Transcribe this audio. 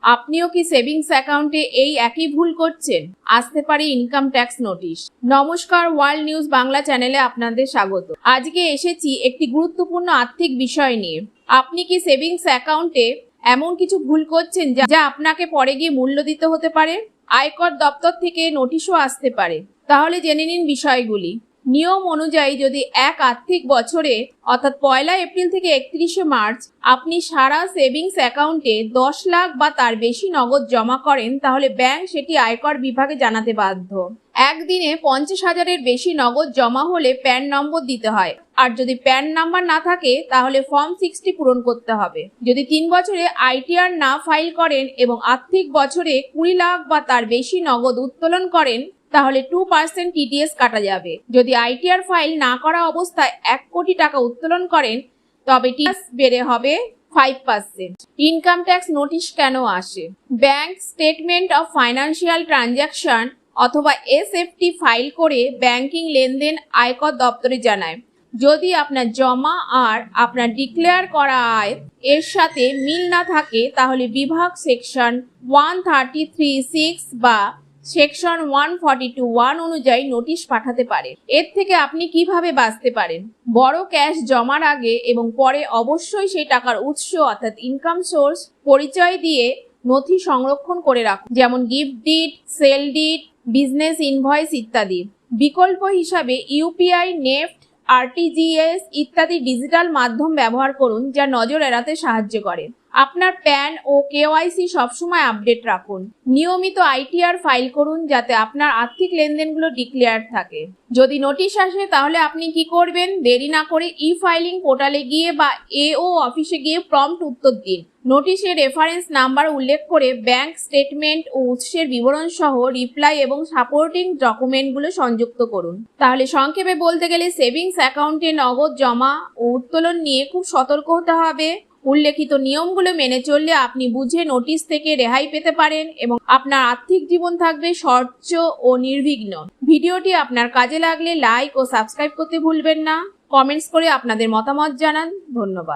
আপনিও কি সেভিংস অ্যাকাউন্টে এই একই ভুল করছেন? আসতে পারে ইনকাম ট্যাক্স নোটিশ। নমস্কার, ওয়ার্ল্ড নিউজ বাংলা চ্যানেলে আপনাদের স্বাগত। আজকে এসেছি একটি গুরুত্বপূর্ণ আর্থিক বিষয় নিয়ে। আপনি কি সেভিংস অ্যাকাউন্টে এমন কিছু ভুল করছেন যা আপনাকে পরে গিয়ে মূল্য দিতে হতে পারে? আয়কর দপ্তর থেকে নোটিশও আসতে পারে। তাহলে জেনে নিন বিষয়গুলি। নিয়ম অনুযায়ী যদি এক আর্থিক বছরে অর্থাৎ 1 এপ্রিল থেকে 31 মার্চ আপনি সারা সেভিংস অ্যাকাউন্টে 10 লাখ বা তার বেশি নগদ জমা করেন, তাহলে ব্যাংক সেটি আয়কর বিভাগে জানাতে বাধ্য। একদিনে 50,000-এর বেশি নগদ জমা হলে প্যান নম্বর দিতে হয়, আর যদি প্যান নাম্বার না থাকে তাহলে ফর্ম 60 পূরণ করতে হবে। যদি 3 বছরে আইটিআর না ফাইল করেন এবং আর্থিক বছরে 20 লাখ বা তার বেশি নগদ উত্তোলন করেন তাহলে 2% টিডিএস কাটা যাবে। যদি আইটিআর ফাইল না করা অবস্থায় 1 কোটি টাকা উত্তোলন করেন তবে টিডিএস বেড়ে হবে 5%। ইনকাম ট্যাক্স নোটিশ কেন আসে? Bank statement of financial transaction অথবা এসএফটি ফাইল করে ব্যাংকিং লেনদেন আয়কর দপ্তরে জানায়। যদি আপনার জমা আর আপনার ডিক্লেয়ার করা আয় এর সাথে মিল না থাকে তাহলে বিভাগ সেকশন 133(6) বা সেকশন 142(1) অনুযায়ী নোটিশ পাঠাতে পারে। এর থেকে আপনি কিভাবে বাঁচতে পারেন? বড় ক্যাশ জমার আগে এবং পরে অবশ্যই সেই টাকার উৎস অর্থাৎ ইনকাম সোর্স পরিচয় দিয়ে নথি সংরক্ষণ করে রাখুন, যেমন gift did, sale deed, business invoice ইত্যাদি। বিকল্প হিসাবে ইউপিআই, নেফট, আরটিজিএস ইত্যাদি ডিজিটাল মাধ্যম ব্যবহার করুন যা নজর এড়াতে সাহায্য করে। আপনার প্যান ও কেওয়াইসি সবসময় আপডেট রাখুন। নিয়মিত আইটিআর ফাইল করুন যাতে আপনার আর্থিক লেনদেনগুলো ডিক্লেয়ার থাকে। যদি নোটিশ আসে তাহলে আপনি কি করবেন? দেরি না করে ই ফাইলিং পোর্টালে গিয়ে বা এও অফিসে গিয়ে প্রম্পট উত্তর দিন। নোটিশের রেফারেন্স নাম্বার উল্লেখ করে ব্যাংক স্টেটমেন্ট ও উৎসের বিবরণ সহ রিপ্লাই এবং সাপোর্টিং ডকুমেন্টগুলো সংযুক্ত করুন। তাহলে সংক্ষেপে বলতে গেলে সেভিংস অ্যাকাউন্টে নগদ জমা ও উত্তোলন নিয়ে খুব সতর্ক হতে হবে। উল্লেখিত নিয়মগুলো মেনে চললে আপনি বুঝে নোটিশ থেকে রেহাই পেতে পারেন এবং আপনার আর্থিক জীবন থাকবে স্বচ্ছ ও নির্বিঘ্ন। ভিডিওটি আপনার কাজে লাগলে লাইক ও সাবস্ক্রাইব করতে ভুলবেন না। কমেন্টস করে আপনাদের মতামত জানান। ধন্যবাদ।